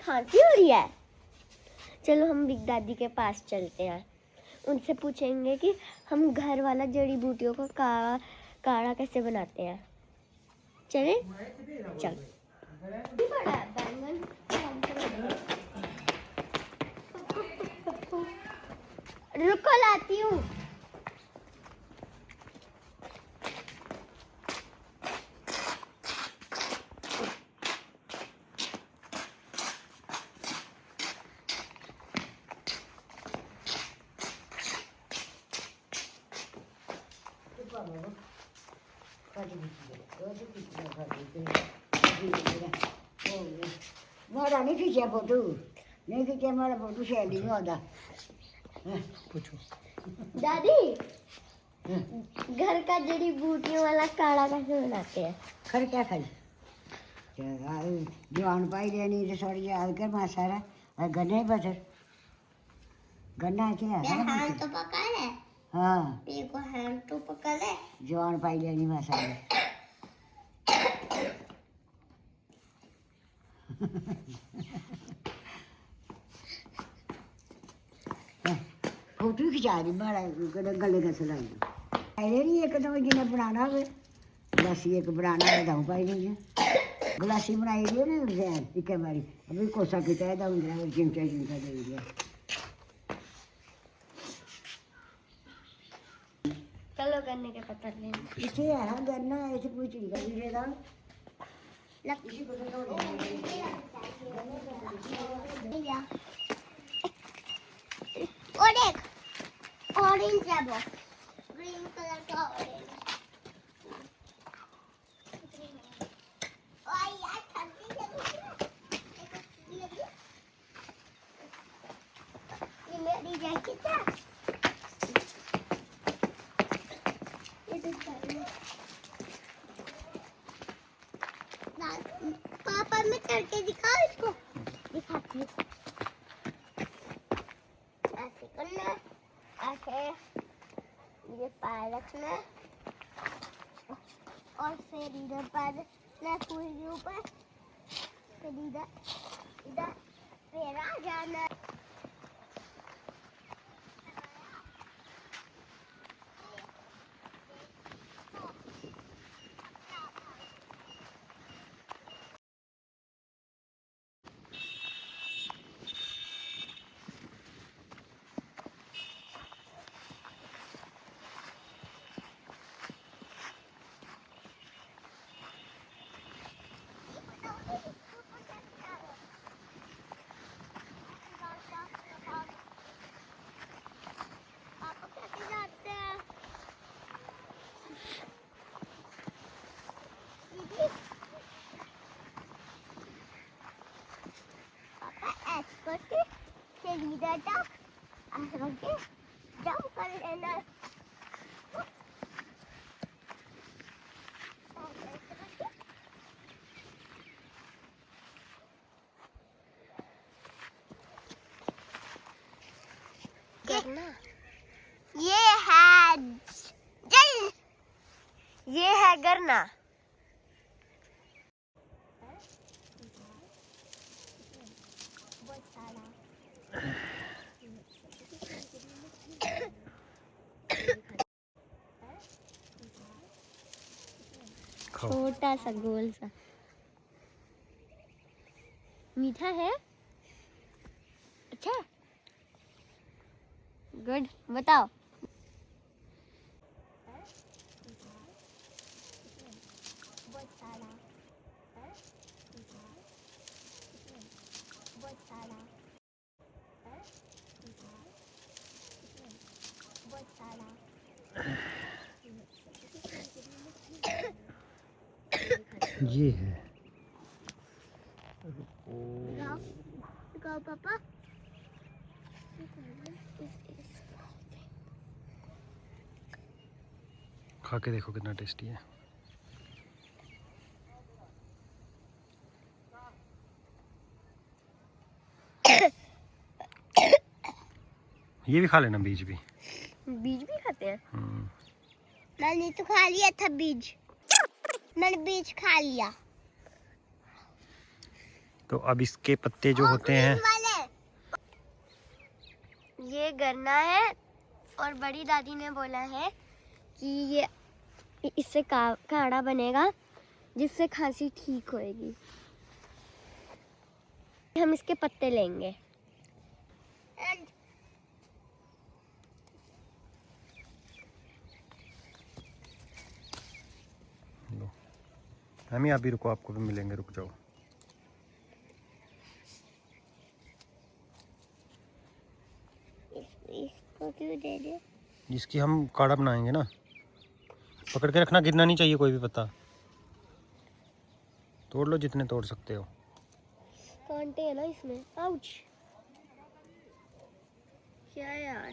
खांसी हो रही है। चलो हम बिग दादी के पास चलते हैं, उनसे पूछेंगे कि हम घर वाला जड़ी बूटियों का काढ़ा कैसे बनाते हैं। चले चल। रुको लाती हूँ। मारा नहीं खींचा फोटो, नहीं खींचा मारा फोटो शेयर नहीं होता। पूछो दादी, घर का जड़ी बूटियों वाला काढ़ा कैसे बनाते हैं? खर क्या खाई जवान पाई लेनी तो थोड़ी याद कर मां सारा और गन्ने बसर गन्ना क्या है हैंड तो पका ले। हाँ देखो हैंड तो पका ले। जवान पाई लेनी मां सारा फोटो खिंचा दी माड़ा गले का सिलाई पाई नहीं एक तो जिन्हें बनाना हो गलासी एक बनाना है दाऊ पाई नहीं गलासी बनाई दी ना जैन एक बारी अभी कोसा किया है दाऊ जरा चिमचा चिमचा दे दिया। चलो गन्ने के पत्थर लेने। इसे यार गन्ना ऐसे पूछ रही है वीडियो दाऊ और एक ऑरेंज है वो, ग्रीन कलर का ऑरेंज। और यार ठंडी ये मेरी जैकेट है। पापा मैं करके दिखाओ इसको, दिखाती हूँ। ऐसे करना, ऐसे ये पैर रखना और फिर इधर पैर पूरे के ऊपर, फिर इधर इधर फिर आ जाना। करके इधर जाओ, ऐसे करके जाओ कर लेना। ये है जल, ये है गरना। छोटा सा गोल सा, मीठा है। अच्छा गुड, बताओ। ये है गाओ पापा। खा के देखो कितना टेस्टी है। ये भी खा लेना, बीज भी खाते हैं। मैंने तो खा लिया था बीज, मैंने बीज खा लिया। तो अब इसके पत्ते जो होते हैं, ये गन्ना है और बड़ी दादी ने बोला है कि ये इससे काढ़ा बनेगा जिससे खांसी ठीक होएगी। हम इसके पत्ते लेंगे। लो हम ही, आप भी रुको, आपको भी मिलेंगे, रुक जाओ। इसको क्यों दे दे? जिसकी हम काढ़ा बनाएंगे ना। पकड़ के रखना, गिरना नहीं चाहिए कोई भी पत्ता। तोड़ लो जितने तोड़ सकते हो। कांटे है ना इसमें। आउच! क्या यार,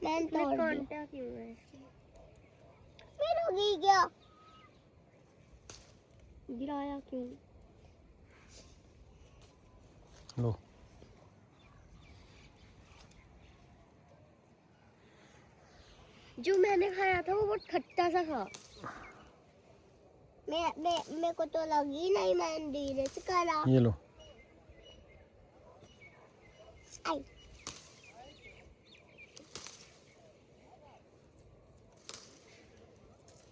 मैं कांटा क्यों है इसमें? क्या गिराया क्यों? लो जो मैंने खाया था वो बहुत खट्टा सा था। मेरे को तो लगी नहीं, मैंने धीरे से करा। ये लो। आई।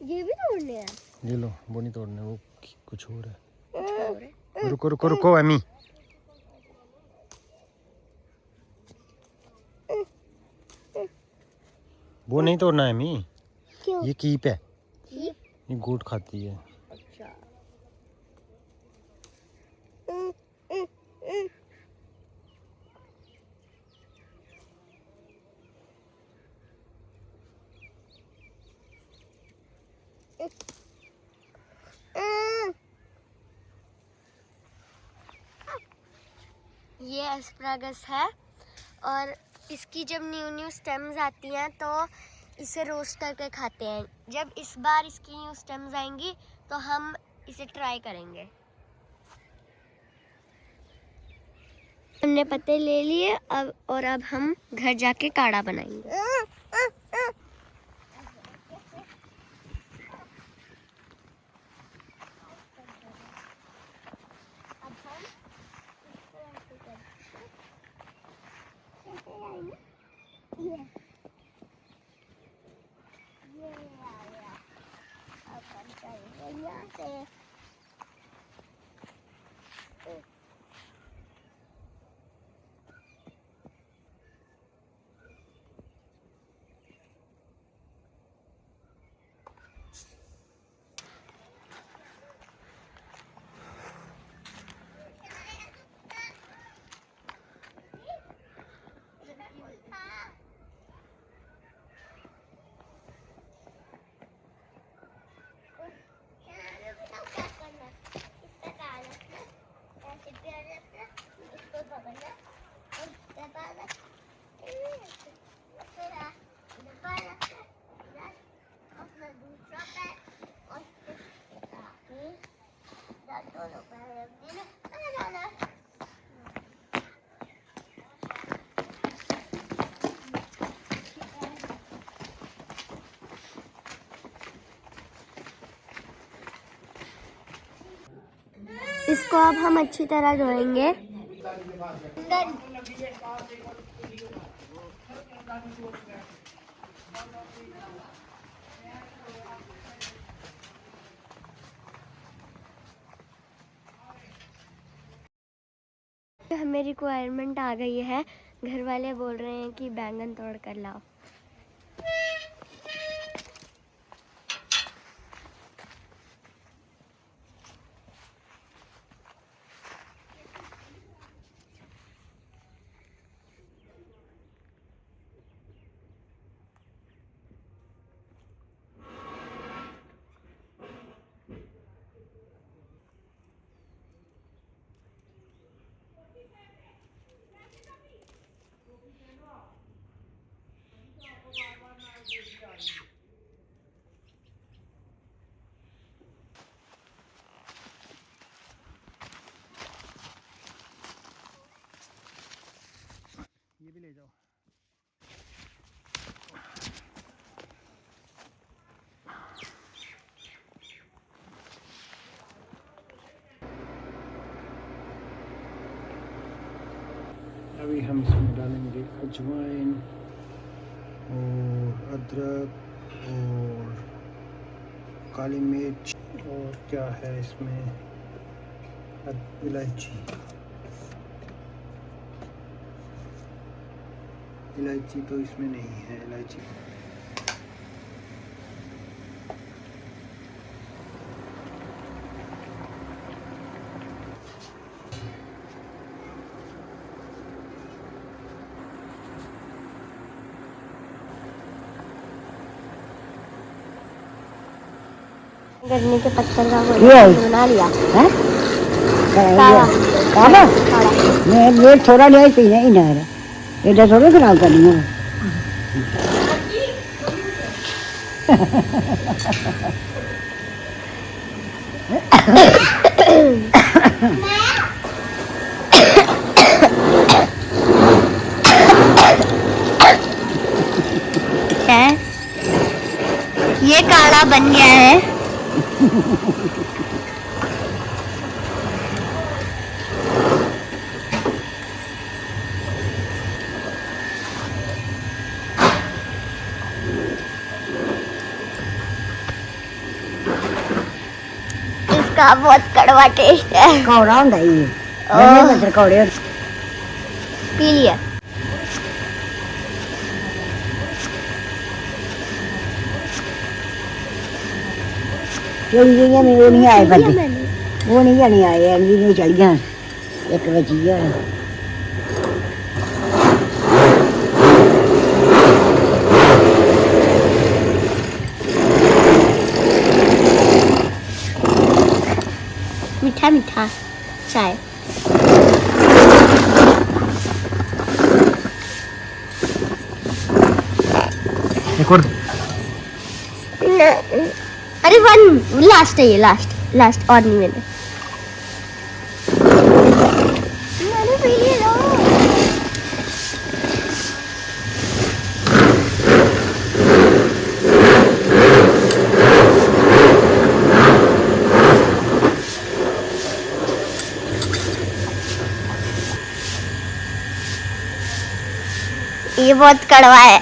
ये भी तोड़ने हैं? ये लो, वो नहीं तोड़ने, वो कुछ और है। कुछ और है? रुको रुको रुको एमी, वो नहीं तोड़ना है एमी। क्यों? ये कीप है, कीप? ये गोट खाती है। अच्छा। ये एस्परागस है और इसकी जब न्यू न्यू स्टेम्स आती हैं तो इसे रोस्ट करके खाते हैं। जब इस बार इसकी न्यू स्टेम्स आएंगी तो हम इसे ट्राई करेंगे। हमने पत्ते ले लिए अब हम घर जाके काढ़ा बनाएंगे। इसको अब हम अच्छी तरह धोएंगे। हमें रिक्वायरमेंट आ गई है, घर वाले बोल रहे हैं कि बैंगन तोड़ कर लाओ। अभी हम इसमें डालेंगे अजवाइन और अदरक और काली मिर्च और क्या है इसमें इलायची तो इसमें नहीं है इलायची। गन्ने के पत्थर का ये बना लिया हैं काढ़ा। काढ़ा काढ़ा। मैं थोड़ा लिया पीना ही ना है एडा थोड़ा खराब करनी है है ये काढ़ा बन गया है। इसका बहुत कड़वा टेस्ट है। कौड़ा होता है ये ओह। मतलब कौड़े पी लिया। में वो नहीं आए पी लिया बंदे मैंने। वो नहीं जाने आए एनजी में चल गया एक बची है मीठा मीठा चाय। एक और अरे वन लास्ट है ये लास्ट और नहीं मैंने पी लिया। ये बहुत कड़वा है।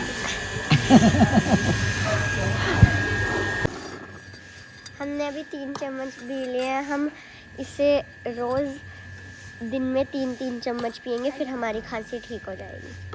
हमने अभी 3 चम्मच पी लिए हैं। हम इसे रोज़ दिन में 3-3 चम्मच पियेंगे फिर हमारी खांसी ठीक हो जाएगी।